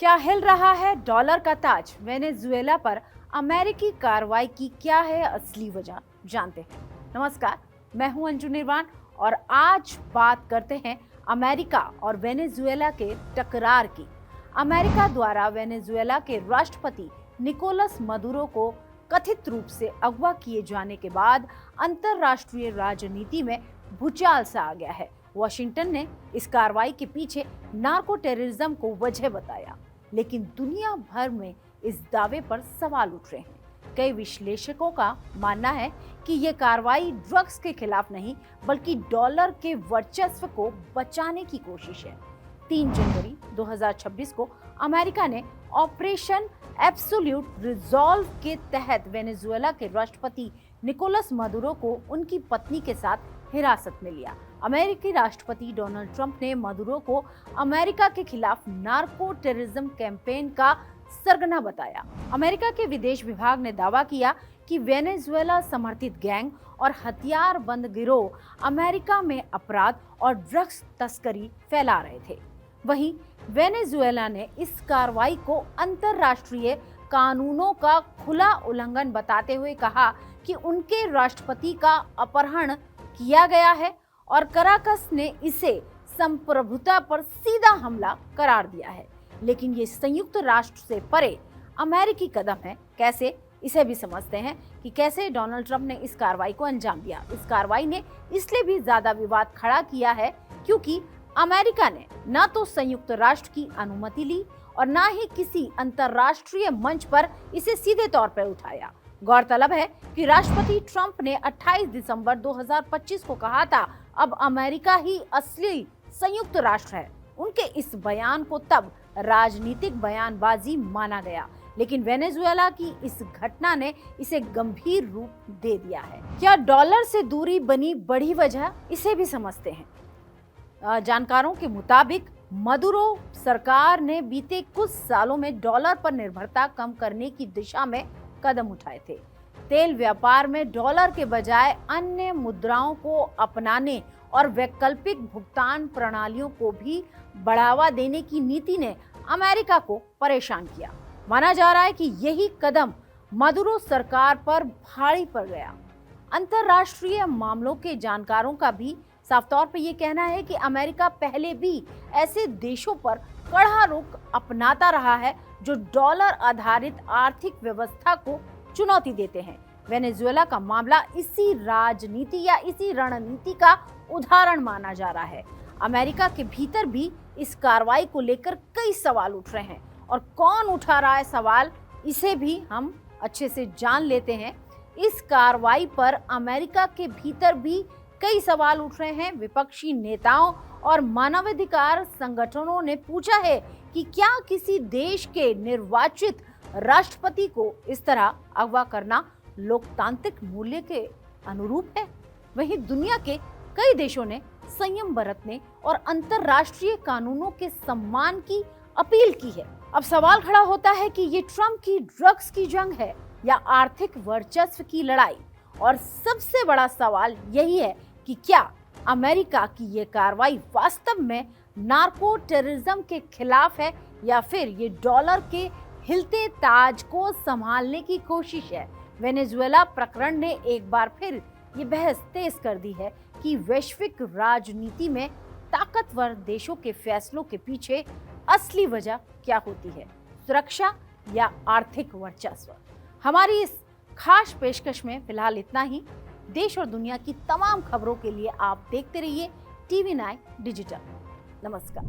क्या हिल रहा है डॉलर का ताज? वेनेजुएला पर अमेरिकी कार्रवाई की क्या है असली वजह, जानते हैं। नमस्कार, मैं हूं अंजू निर्वाण और आज बात करते हैं अमेरिका और वेनेजुएला के टकरार की। अमेरिका द्वारा वेनेजुएला के राष्ट्रपति निकोलस मदुरो को कथित रूप से अगवा किए जाने के बाद अंतर्राष्ट्रीय राजनीति में भूचाल सा आ गया है। वॉशिंगटन ने इस कार्रवाई के पीछे नार्को टेररिज्म को वजह बताया, लेकिन दुनिया भर में इस दावे पर सवाल उठ रहे हैं। कई विश्लेषकों का मानना है कि यह कार्रवाई ड्रग्स के खिलाफ नहीं बल्कि डॉलर के वर्चस्व को बचाने की कोशिश है। 3 जनवरी 2026 को अमेरिका ने ऑपरेशन एब्सोल्यूट रिजॉल्व के तहत वेनेजुएला के राष्ट्रपति निकोलस मदुरो को उनकी पत्नी के साथ हिरासत में लिया। अमेरिकी राष्ट्रपति डोनाल्ड ट्रंप ने मदुरो को अमेरिका के खिलाफ नार्को टेररिज्म कैंपेन का सरगना बताया। अमेरिका के विदेश विभाग ने दावा किया कि वेनेजुएला समर्थित गैंग और हथियारबंद गिरोह अमेरिका में अपराध और ड्रग्स तस्करी फैला रहे थे। वहीं वेनेजुएला ने इस कार्रवाई को अंतर्राष्ट्रीय कानूनों का खुला उल्लंघन बताते हुए कहा कि उनके राष्ट्रपति का अपहरण किया गया है और कराकस ने इसे संप्रभुता पर सीधा हमला करार दिया है। लेकिन ये संयुक्त राष्ट्र से परे अमेरिकी कदम है। कैसे, इसे भी समझते हैं कि कैसे डोनाल्ड ट्रंप ने इस कार्रवाई को अंजाम दिया। इस कार्रवाई ने इसलिए भी ज्यादा विवाद खड़ा किया है क्योंकि अमेरिका ने न तो संयुक्त राष्ट्र की अनुमति ली और न ही किसी अंतर्राष्ट्रीय मंच पर इसे सीधे तौर पर उठाया। गौरतलब है कि राष्ट्रपति ट्रंप ने 28 दिसंबर 2025 को कहा था, अब अमेरिका ही असली संयुक्त राष्ट्र है। उनके इस बयान को तब राजनीतिक बयानबाजी माना गया, लेकिन वेनेजुएला की इस घटना ने इसे गंभीर रूप दे दिया है। क्या डॉलर से दूरी बनी बड़ी वजह, इसे भी समझते हैं। जानकारों के मुताबिक मदुरो सरकार ने बीते कुछ सालों में डॉलर पर निर्भरता कम करने की दिशा में कदम उठाए थे। तेल व्यापार में डॉलर के बजाय अन्य मुद्राओं को अपनाने और वैकल्पिक भुगतान प्रणालियों को भी बढ़ावा देने की नीति ने अमेरिका को परेशान किया। माना जा रहा है कि यही कदम मदुरो सरकार पर भारी पड़ गया। अंतर्राष्ट्रीय मामलों के जानकारों का भी साफ तौर पर यह कहना है कि अमेरिका पहले भी ऐसे देशों पर कड़ा रुख अपनाता रहा है जो डॉलर आधारित आर्थिक व्यवस्था को चुनौती देते हैं। वेनेजुएला का मामला इसी राजनीति या इसी रणनीति का उदाहरण माना जा रहा है। अमेरिका के भीतर भी इस कार्रवाई को लेकर कई सवाल उठ रहे हैं और कौन उठा रहा है सवाल, इसे भी हम अच्छे से जान लेते हैं। इस कार्रवाई पर अमेरिका के भीतर भी कई सवाल उठ रहे हैं। विपक्षी नेताओं और मानवाधिकार संगठनों ने पूछा है कि क्या किसी देश के निर्वाचित राष्ट्रपति को इस तरह अगवा करना लोकतांत्रिक मूल्य के अनुरूप है। वहीं दुनिया के कई देशों ने संयम बरतने और अंतर्राष्ट्रीय कानूनों के सम्मान की अपील की है। अब सवाल खड़ा होता है कि ये ट्रंप की ड्रग्स की जंग है या आर्थिक वर्चस्व की लड़ाई, और सबसे बड़ा सवाल यही है कि क्या अमेरिका की ये कार्रवाई वास्तव में नार्को टेररिज्म के खिलाफ है या फिर ये डॉलर के हिलते ताज को संभालने की कोशिश है। वेनेजुएला प्रकरण ने एक बार फिर ये बहस तेज कर दी है कि वैश्विक राजनीति में ताकतवर देशों के फैसलों के पीछे असली वजह क्या होती है, सुरक्षा या आर्थिक वर्चस्व। हमारी इस खास पेशकश में फिलहाल इतना ही। देश और दुनिया की तमाम खबरों के लिए आप देखते रहिए TV9 डिजिटल। नमस्कार।